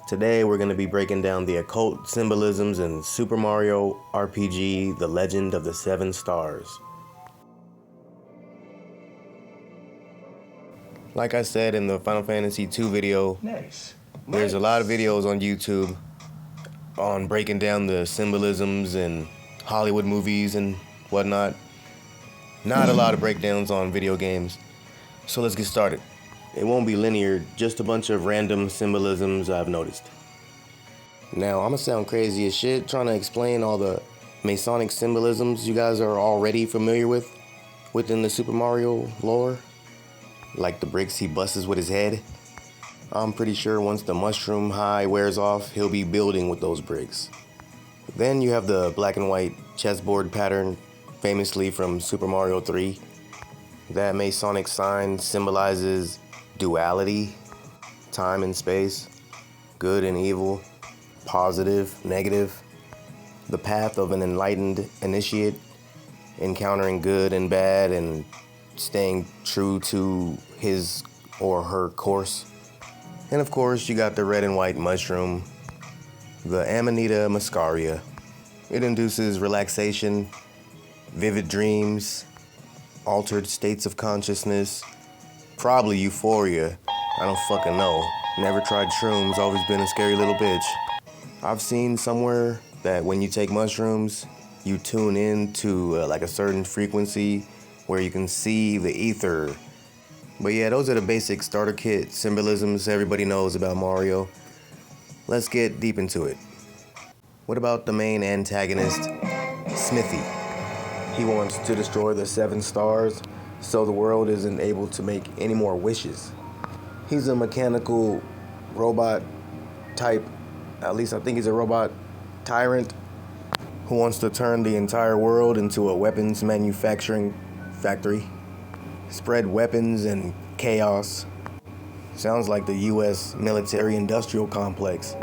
Today we're going to be breaking down the occult symbolisms in Super Mario RPG: The Legend of the Seven Stars. Like I said in the Final Fantasy II video, there's a lot of videos on YouTube on breaking down the symbolisms in Hollywood movies and whatnot. Not a lot of breakdowns on video games. So let's get started. It won't be linear, just a bunch of random symbolisms I've noticed. Now, I'm gonna sound crazy as shit trying to explain all the Masonic symbolisms you guys are already familiar with within the Super Mario lore. Like the bricks he busts with his head. I'm pretty sure once the mushroom high wears off, he'll be building with those bricks. Then you have the black and white chessboard pattern, famously from Super Mario 3. That Masonic sign symbolizes duality, time and space, good and evil, positive, negative, the path of an enlightened initiate, encountering good and bad and staying true to his or her course. And of course, you got the red and white mushroom, the Amanita muscaria. It induces relaxation, vivid dreams, altered states of consciousness, probably euphoria. I don't fucking know. Never tried shrooms, always been a scary little bitch. I've seen somewhere that when you take mushrooms, you tune in to like a certain frequency where you can see the ether. But yeah, those are the basic starter kit symbolisms everybody knows about Mario. Let's get deep into it. What about the main antagonist, Smithy? He wants to destroy the 7 stars so the world isn't able to make any more wishes. He's a mechanical robot type, at least I think he's a robot tyrant who wants to turn the entire world into a weapons manufacturing factory. Spread weapons and chaos. Sounds like the US military-industrial complex.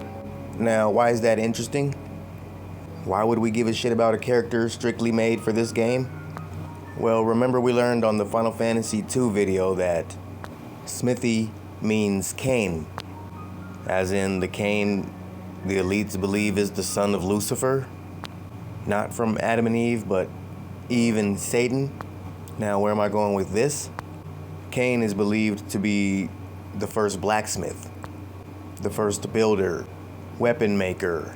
Now, why is that interesting? Why would we give a shit about a character strictly made for this game? Well, remember we learned on the Final Fantasy II video that Smithy means Cain, as in the Cain the elites believe is the son of Lucifer, not from Adam and Eve, but Eve and Satan. Now, where am I going with this? Cain is believed to be the first blacksmith, the first builder, weapon maker.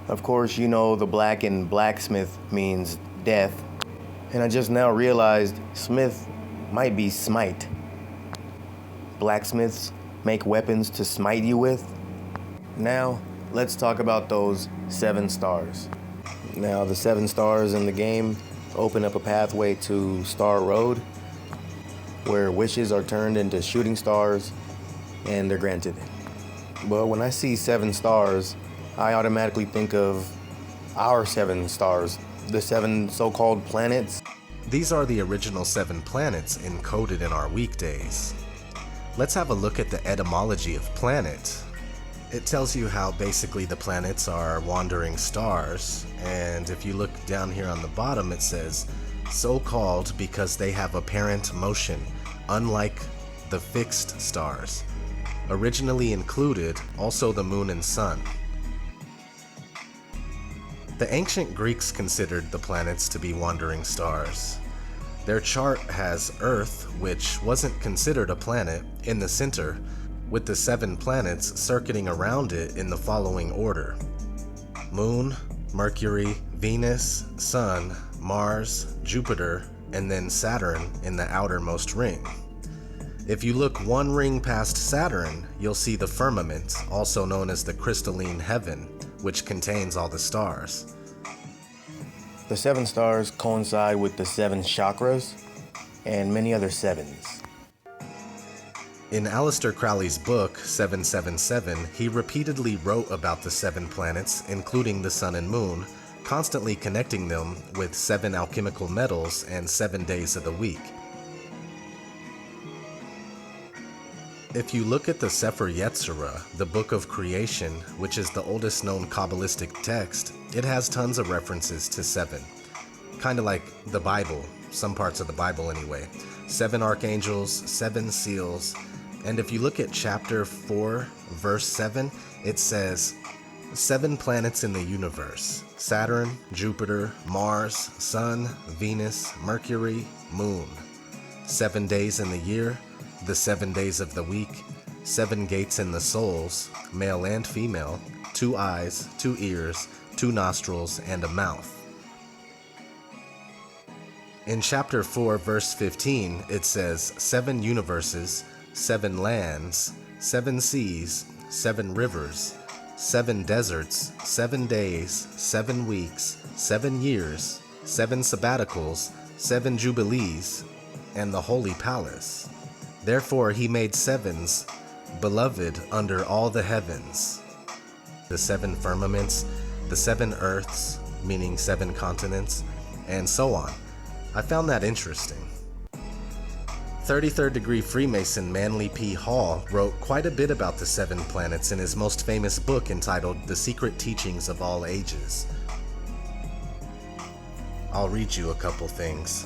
Of course, you know the black in blacksmith means death, and I just now realized smith might be smite. Blacksmiths make weapons to smite you with. Now, let's talk about those 7 stars. Now, the 7 stars in the game open up a pathway to Star Road, where wishes are turned into shooting stars and they're granted. But when I see 7 stars, I automatically think of our 7 stars, the 7 so-called planets. These are the original 7 planets encoded in our weekdays. Let's have a look at the etymology of planet. It tells you how basically the planets are wandering stars, and if you look down here on the bottom, it says, so called because they have apparent motion, unlike the fixed stars. Originally included also the moon and sun. The ancient Greeks considered the planets to be wandering stars. Their chart has Earth, which wasn't considered a planet, in the center, with the 7 planets circuiting around it in the following order: Moon, Mercury, Venus, Sun, Mars, Jupiter, and then Saturn in the outermost ring. If you look 1 ring past Saturn, you'll see the firmament, also known as the crystalline heaven, which contains all the stars. The 7 stars coincide with the 7 chakras and many other 7s. In Aleister Crowley's book, 777, he repeatedly wrote about the 7 planets, including the sun and moon, constantly connecting them with 7 alchemical metals and 7 days of the week. If you look at the Sefer Yetzirah, the book of creation, which is the oldest known Kabbalistic text, it has tons of references to 7. Kinda like the Bible, some parts of the Bible anyway. 7 archangels, 7 seals, And if you look at chapter 4, verse 7, it says, 7 planets in the universe: Saturn, Jupiter, Mars, Sun, Venus, Mercury, Moon. 7 days in the year, the 7 days of the week, 7 gates in the souls, male and female, 2 eyes, 2 ears, 2 nostrils, and a mouth. In chapter 4, verse 15, it says, 7 universes, 7 lands, 7 seas, 7 rivers, 7 deserts, 7 days, 7 weeks, 7 years, 7 sabbaticals, 7 jubilees, and the holy palace. Therefore he made sevens, beloved under all the heavens. The 7 firmaments, the 7 earths, meaning 7 continents, and so on. I found that interesting. 33rd degree Freemason Manly P. Hall wrote quite a bit about the 7 planets in his most famous book entitled The Secret Teachings of All Ages. I'll read you a couple things.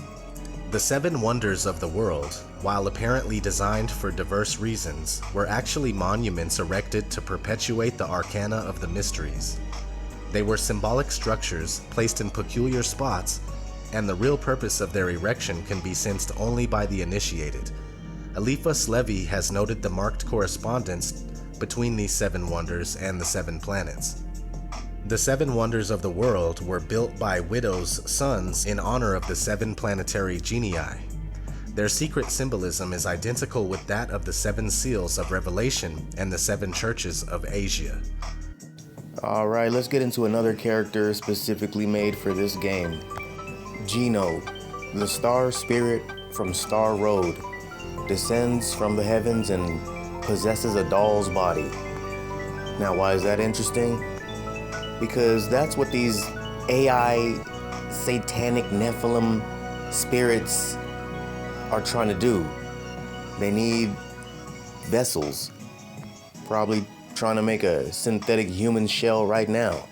The 7 wonders of the world, while apparently designed for diverse reasons, were actually monuments erected to perpetuate the arcana of the mysteries. They were symbolic structures placed in peculiar spots, and the real purpose of their erection can be sensed only by the initiated. Eliphas Levi has noted the marked correspondence between these 7 wonders and the 7 planets. The 7 wonders of the world were built by widows' sons in honor of the 7 planetary genii. Their secret symbolism is identical with that of the 7 seals of Revelation and the 7 churches of Asia. Alright, let's get into another character specifically made for this game. Gino, the star spirit from Star Road, descends from the heavens and possesses a doll's body. Now, why is that interesting? Because that's what these AI satanic Nephilim spirits are trying to do. They need vessels. Probably trying to make a synthetic human shell right now.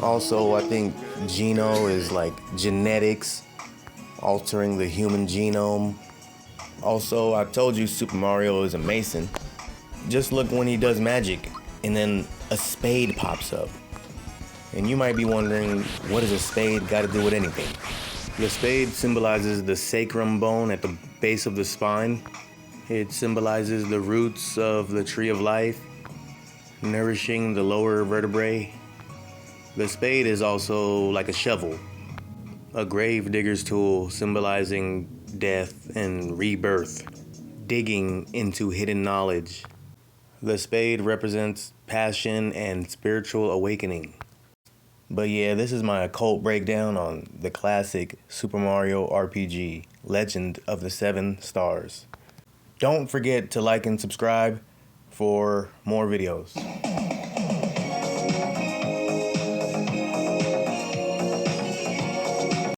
Also, I think Gino is like genetics, altering the human genome. Also, I told you Super Mario is a Mason. Just look when he does magic, and then a spade pops up. And you might be wondering, what does a spade got to do with anything? The spade symbolizes the sacrum bone at the base of the spine. It symbolizes the roots of the tree of life, nourishing the lower vertebrae. The spade is also like a shovel, a grave digger's tool symbolizing death and rebirth, digging into hidden knowledge. The spade represents passion and spiritual awakening. But yeah, this is my occult breakdown on the classic Super Mario RPG, Legend of the 7 Stars. Don't forget to like and subscribe for more videos.